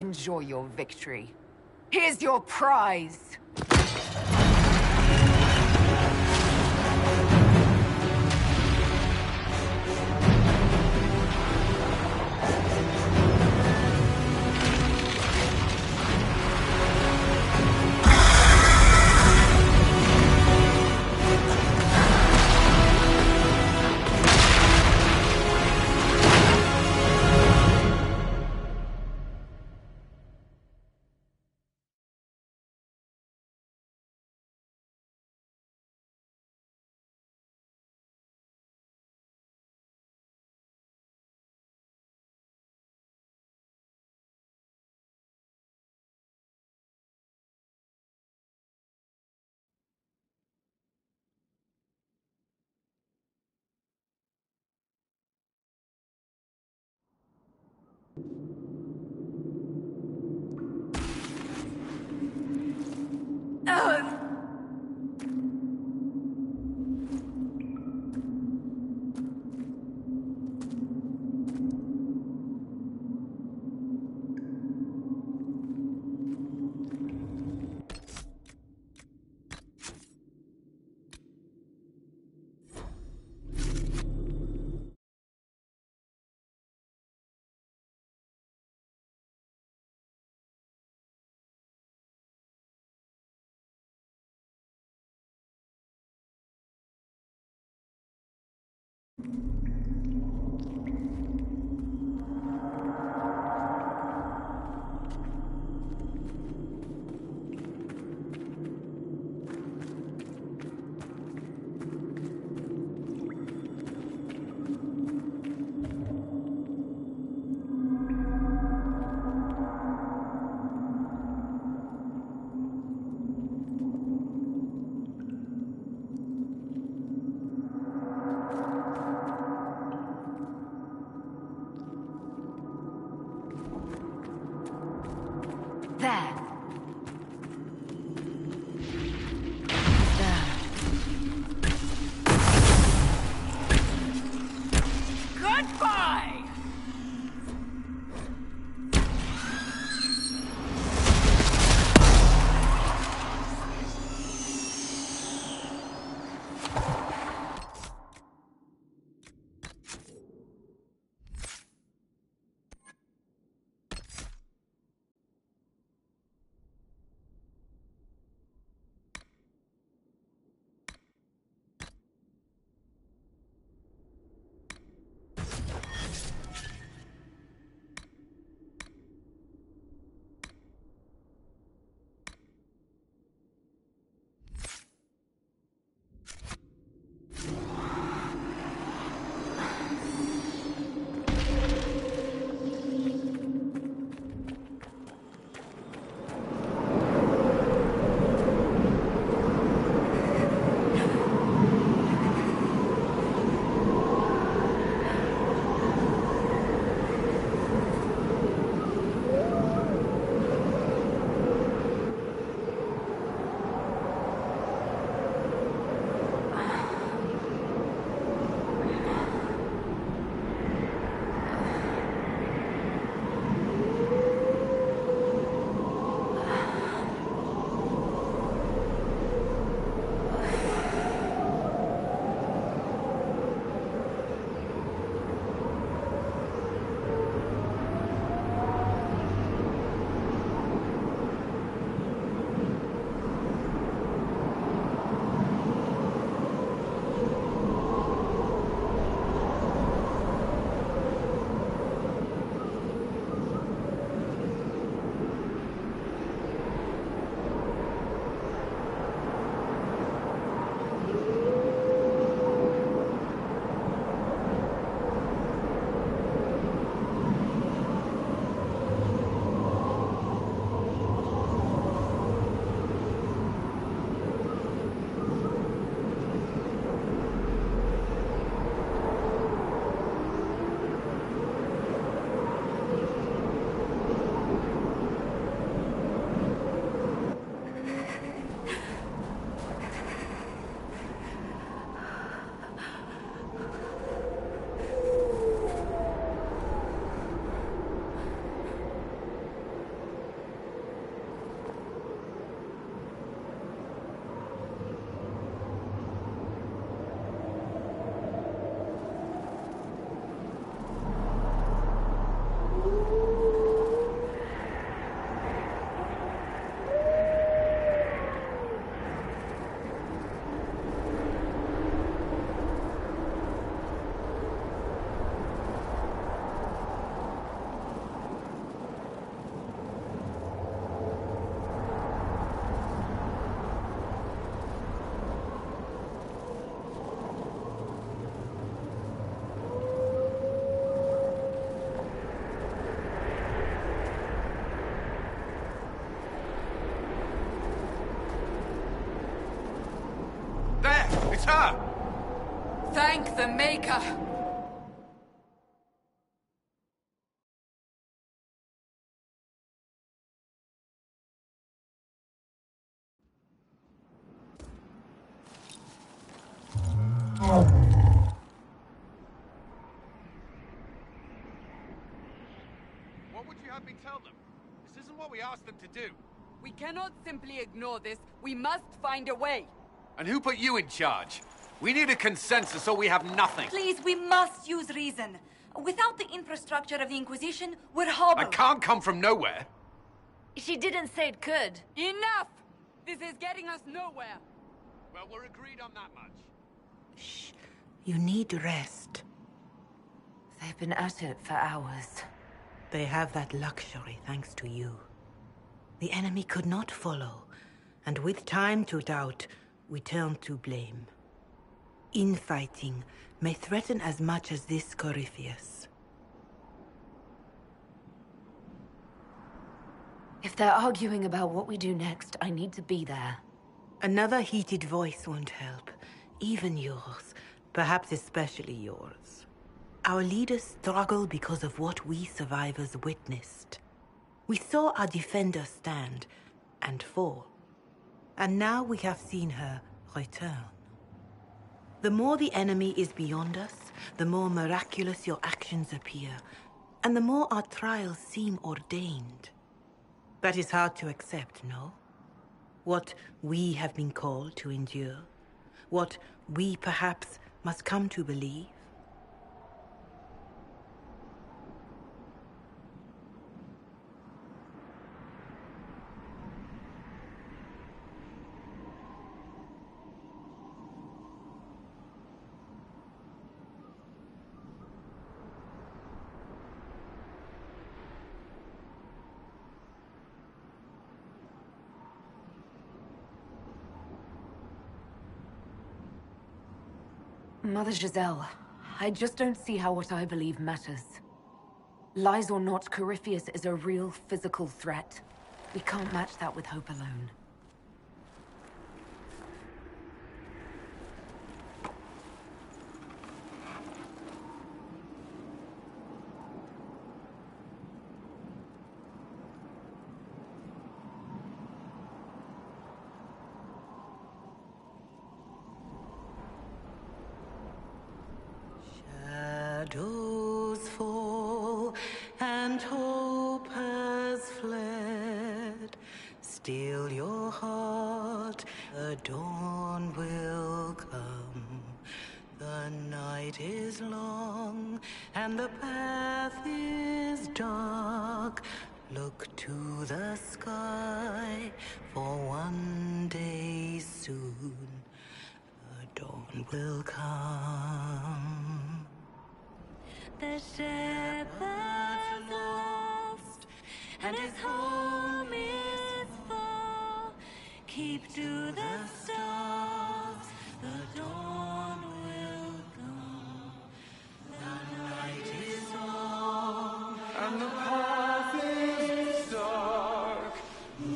Enjoy your victory. Here's your prize! There. There. Goodbye! her! Thank the Maker. What would you have me tell them? This isn't what we asked them to do. We cannot simply ignore this. We must find a way. And who put you in charge? We need a consensus or we have nothing. Please, we must use reason. Without the infrastructure of the Inquisition, we're hobbled. I can't come from nowhere. She didn't say it could. Enough! This is getting us nowhere. Well, we're agreed on that much. Shh. You need rest. They've been at it for hours. They have that luxury thanks to you. The enemy could not follow, and with time to doubt, we turn to blame. Infighting may threaten as much as this Corypheus. If they're arguing about what we do next, I need to be there. Another heated voice won't help. Even yours. Perhaps especially yours. Our leaders struggle because of what we survivors witnessed. We saw our defender stand and fall. And now we have seen her return. The more the enemy is beyond us, the more miraculous your actions appear, and the more our trials seem ordained. That is hard to accept, no? What we have been called to endure, what we perhaps must come to believe. Mother Giselle, I just don't see how what I believe matters. Lies or not, Corypheus is a real physical threat. We can't match that with hope alone. Shadows fall and hope has fled. Still your heart, the dawn will come. The night is long and the path is dark. Look to the sky, for one day soon the dawn will come. The shepherd's lost, and his home is far. Keep to the stars, the dawn will come. The night is long, And the path is dark.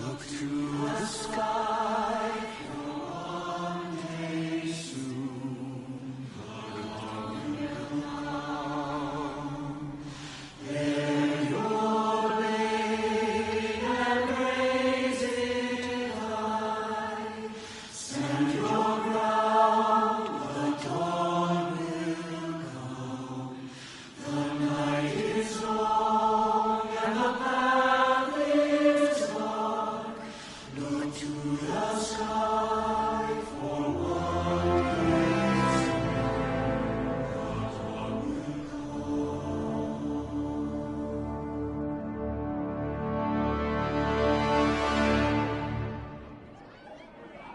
Look to the sky. One day soon, the dawn will come. Bear your blade and raise it high. Stand your ground, the dawn will come. The night is long and the path is dark. Look to the sky for one day soon. The dawn will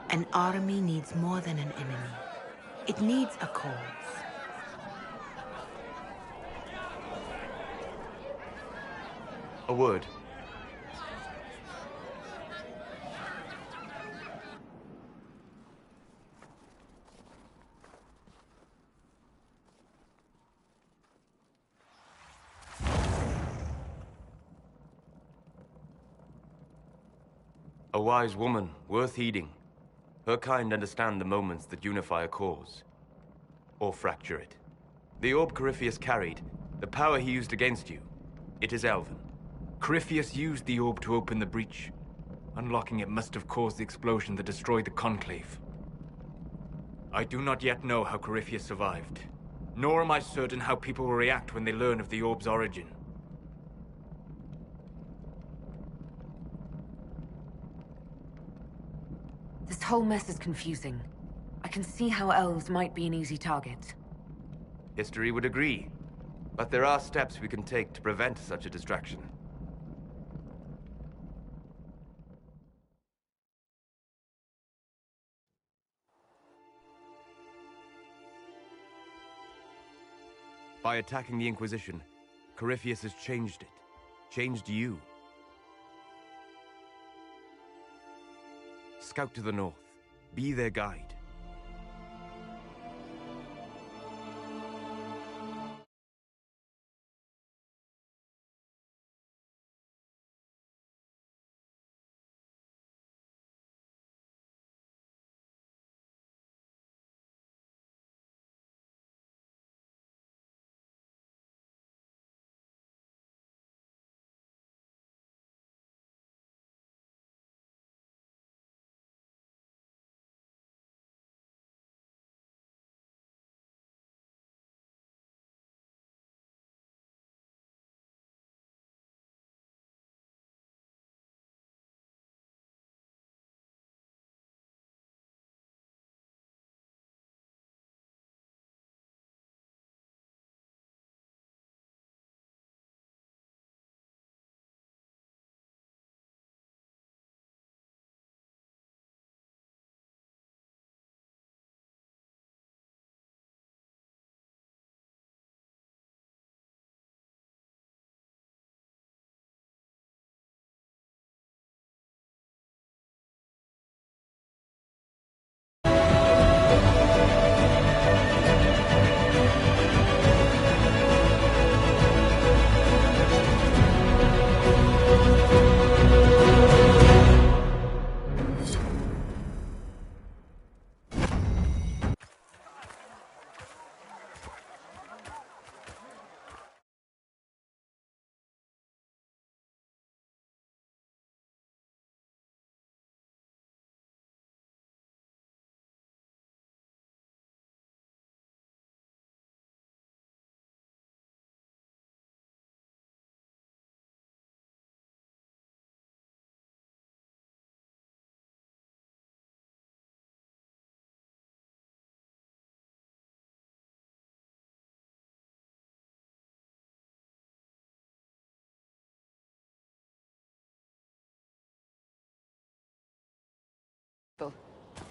An army needs more than an enemy. It needs a cause. A word. A wise woman, worth heeding. Her kind understand the moments that unify a cause. Or fracture it. The orb Corypheus carried, the power he used against you, it is Elven. Corypheus used the orb to open the breach. Unlocking it must have caused the explosion that destroyed the Conclave. I do not yet know how Corypheus survived, nor am I certain how people will react when they learn of the orb's origin. This whole mess is confusing. I can see how elves might be an easy target. History would agree, but there are steps we can take to prevent such a distraction. By attacking the Inquisition, Corypheus has changed it. Changed you. Scout to the north. Be their guide.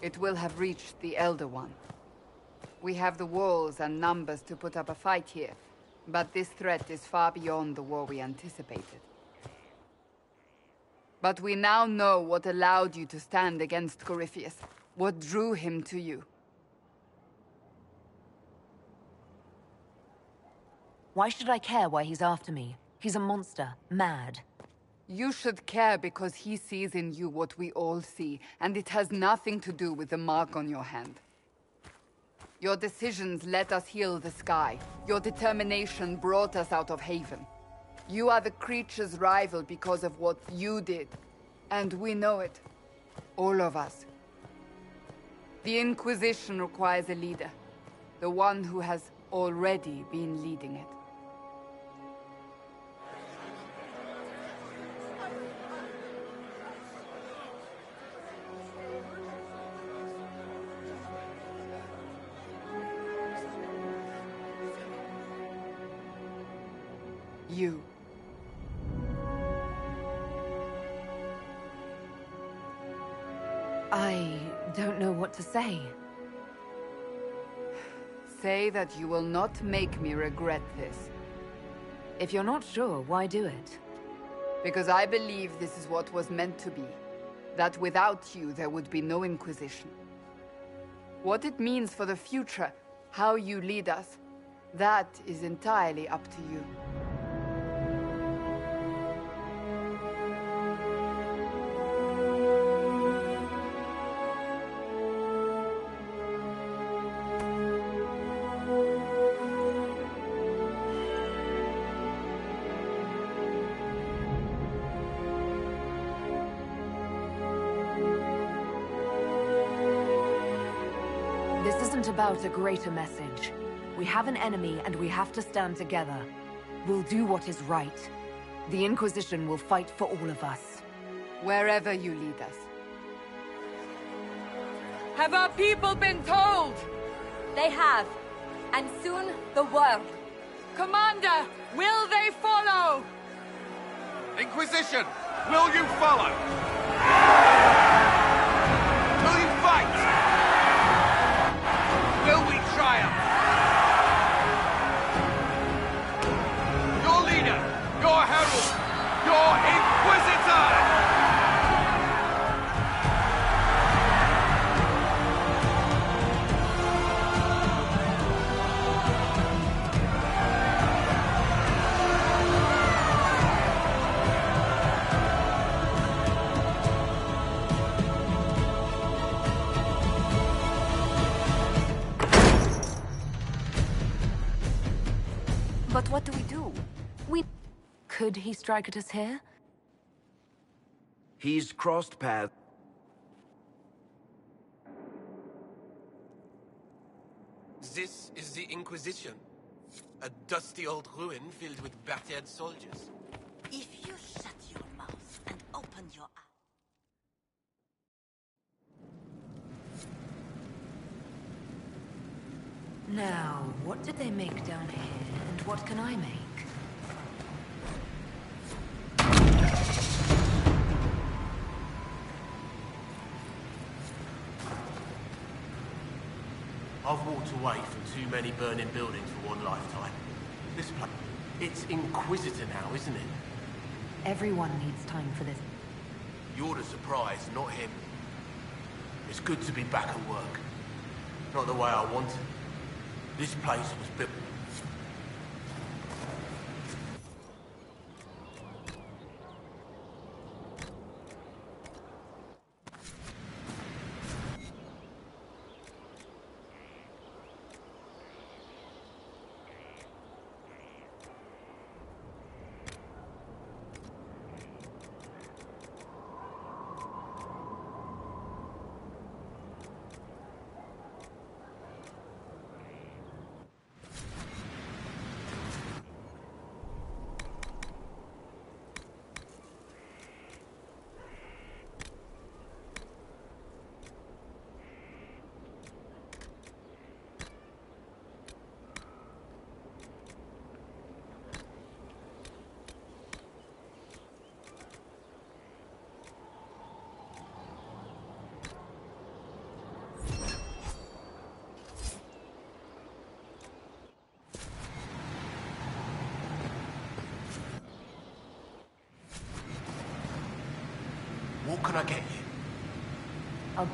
It will have reached the Elder One. We have the walls and numbers to put up a fight here, but this threat is far beyond the war we anticipated. But we now know what allowed you to stand against Corypheus, what drew him to you. Why should I care why he's after me? He's a monster, mad. You should care because he sees in you what we all see, and it has nothing to do with the mark on your hand. Your decisions let us heal the sky. Your determination brought us out of Haven. You are the creature's rival because of what you did. And we know it. All of us. The Inquisition requires a leader. The one who has already been leading it. You. I don't know what to say. Say that you will not make me regret this. If you're not sure, why do it? Because I believe this is what was meant to be. That without you, there would be no Inquisition. What it means for the future, how you lead us, that is entirely up to you. wasn't about a greater message. We have an enemy and we have to stand together. We'll do what is right. The Inquisition will fight for all of us. Wherever you lead us. Have our people been told? They have. And soon, the world. Commander, will they follow? Inquisition, will you follow? Will you fight? Will we triumph? Your leader, your herald, your Inquisitor! But what do we do? Could he strike at us here? He's crossed paths. This is the Inquisition. A dusty old ruin filled with battered soldiers. If you shut your mouth and open your eyes. Now, what did they make down here, and what can I make? I've walked away from too many burning buildings for one lifetime. This place, it's Inquisitor now, isn't it? Everyone needs time for this. You're the surprise, not him. It's good to be back at work. Not the way I wanted. This place was built... What can I get you? Oh.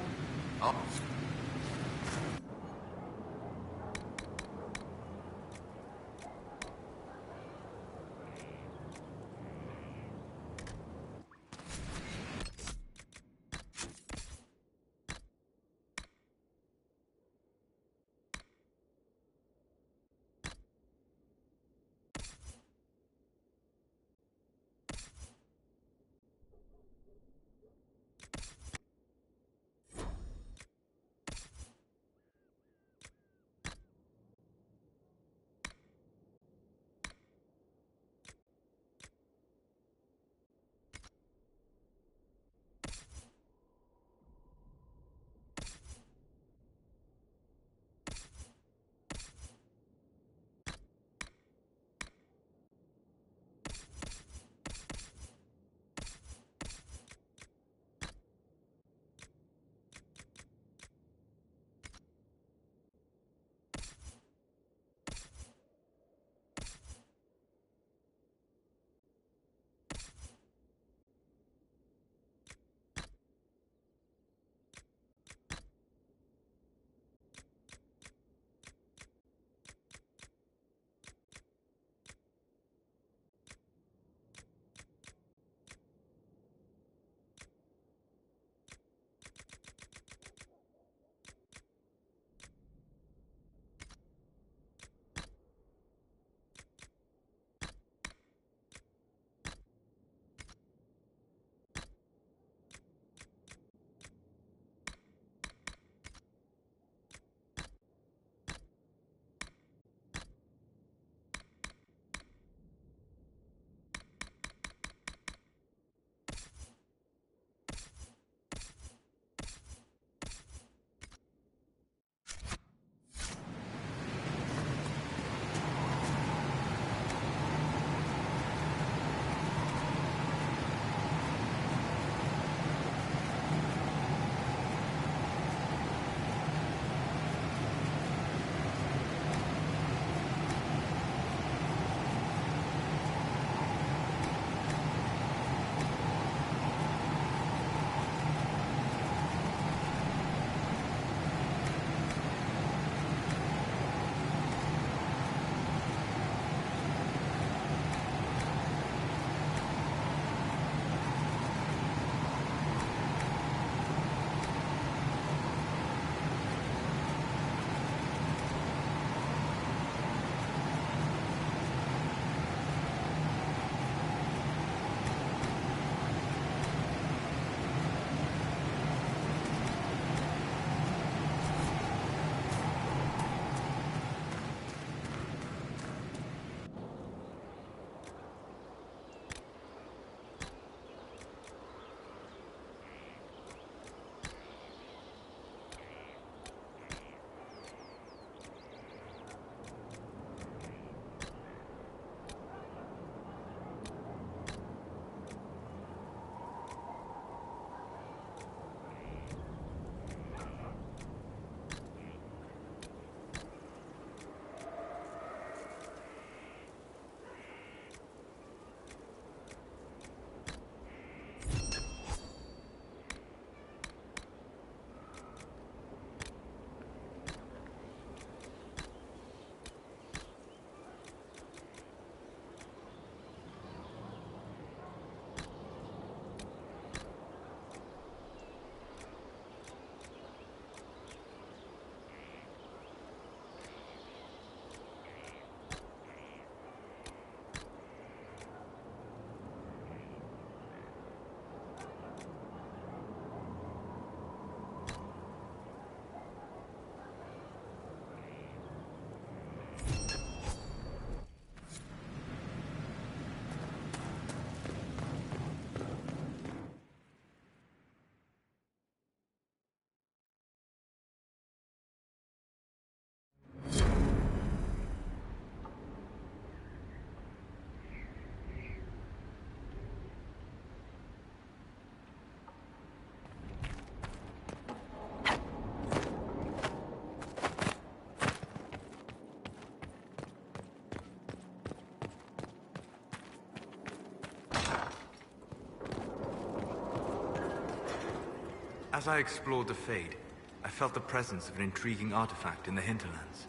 As I explored the Fade, I felt the presence of an intriguing artifact in the hinterlands.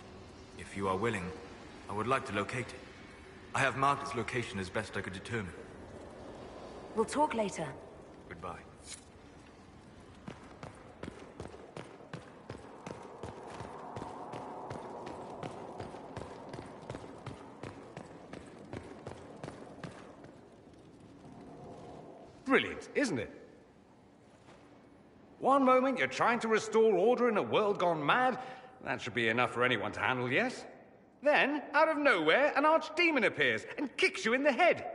If you are willing, I would like to locate it. I have marked its location as best I could determine. We'll talk later. Goodbye. Brilliant, isn't it? One moment you're trying to restore order in a world gone mad. That should be enough for anyone to handle, yes? Then, out of nowhere, an archdemon appears and kicks you in the head.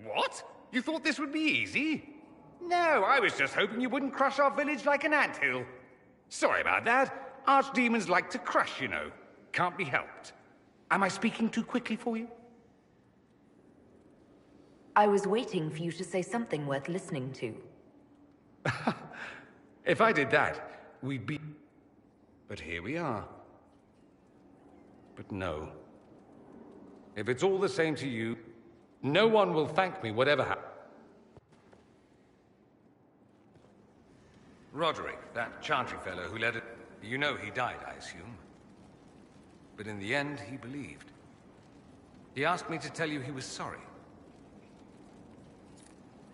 What? You thought this would be easy? No, I was just hoping you wouldn't crush our village like an anthill. Sorry about that. Archdemons like to crush, you know. Can't be helped. Am I speaking too quickly for you? I was waiting for you to say something worth listening to. If I did that, we'd be... But here we are. But no. If it's all the same to you, no one will thank me whatever happens. Roderick, that Chantry fellow who led it... You know he died, I assume. But in the end, he believed. He asked me to tell you he was sorry.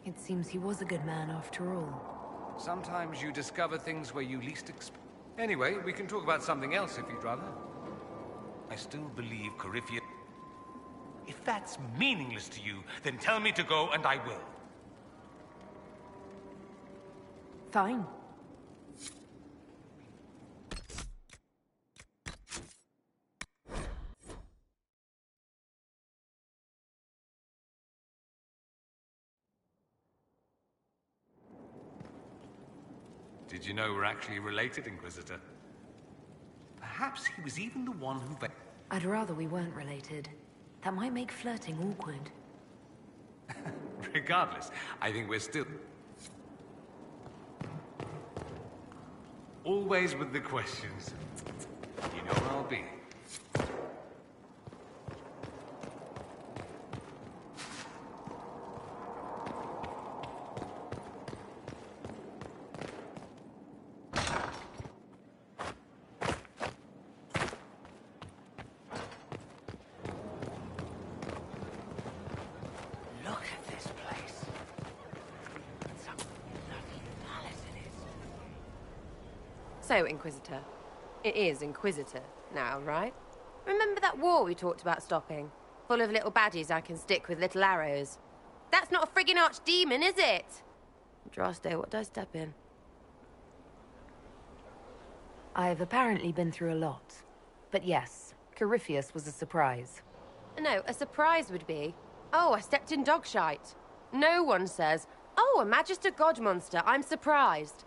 It seems he was a good man after all. Sometimes you discover things where you least expect. Anyway, we can talk about something else if you'd rather. I still believe Corypheus... If that's meaningless to you, then tell me to go and I will. Fine. Did you know we're actually related, Inquisitor? Perhaps he was even the one who... I'd rather we weren't related. That might make flirting awkward. Regardless, I think we're still... Always with the questions. You know where I'll be. So, Inquisitor. It is Inquisitor now, right? Remember that war we talked about stopping? Full of little baddies I can stick with little arrows. That's not a friggin' archdemon, is it? Drosto, what did I step in? I've apparently been through a lot. But yes, Corypheus was a surprise. No, a surprise would be, oh, I stepped in dog shite. No one says, oh, a Magister God monster, I'm surprised.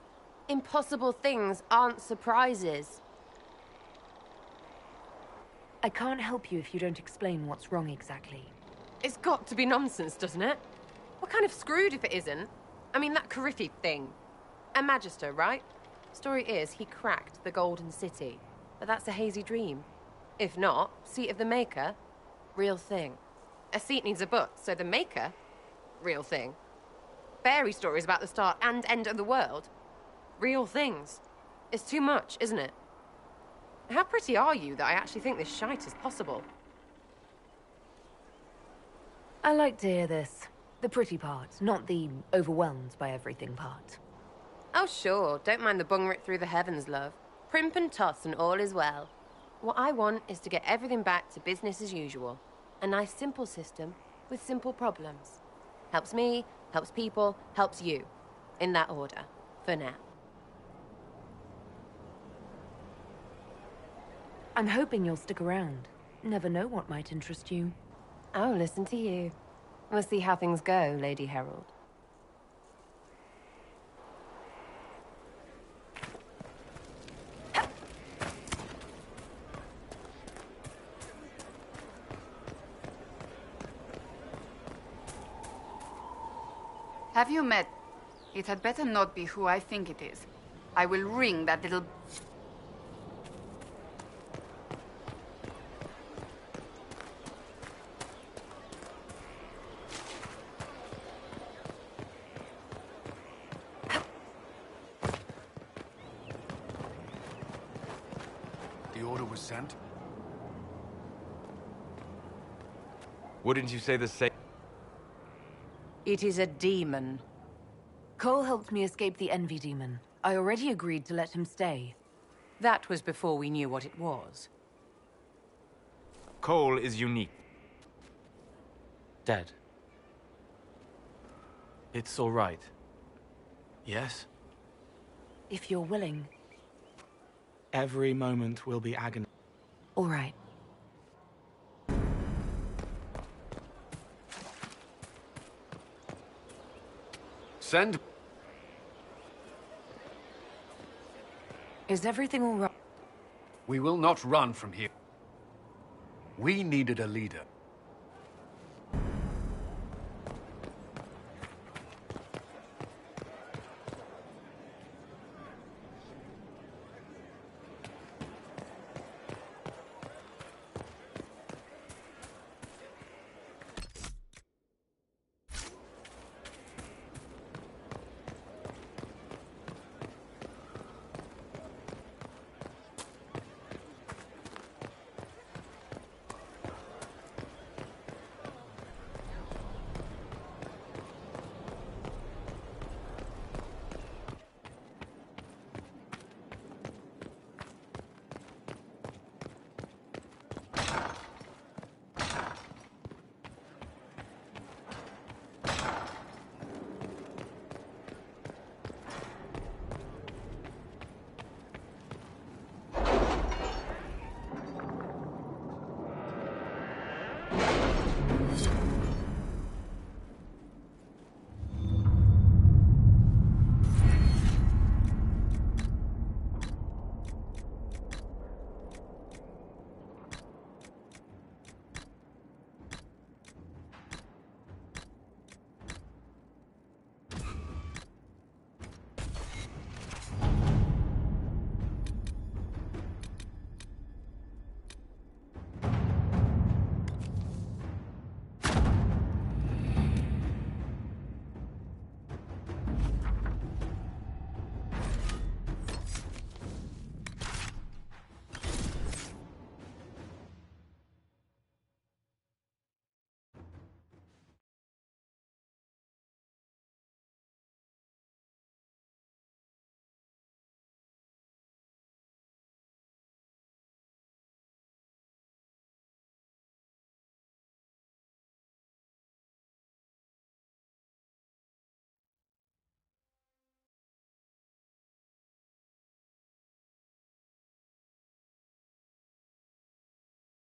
Impossible things aren't surprises. I can't help you if you don't explain what's wrong exactly. It's got to be nonsense, doesn't it? We're kind of screwed if it isn't. I mean, that Corypheus thing. A Magister, right? Story is, he cracked the Golden City. But that's a hazy dream. If not, seat of the Maker, real thing. A seat needs a butt, so the Maker, real thing. Fairy stories about the start and end of the world, real things. It's too much, isn't it? How pretty are you that I actually think this shite is possible? I like to hear this. The pretty part, not the overwhelmed by everything part. Oh, sure. Don't mind the bung writ through the heavens, love. Primp and toss and all is well. What I want is to get everything back to business as usual. A nice, simple system with simple problems. Helps me, helps people, helps you. In that order. For now. I'm hoping you'll stick around. Never know what might interest you. Oh, listen to you. We'll see how things go, Lady Herald. Have you met? It had better not be who I think it is. I will ring that little... was sent. Wouldn't you say the same? It is a demon. Cole helped me escape the Envy Demon. I already agreed to let him stay. That was before we knew what it was. Cole is unique. Dead. It's all right. Yes? If you're willing. Every moment will be agony. All right. Send. Is everything all right? We will not run from here. We needed a leader.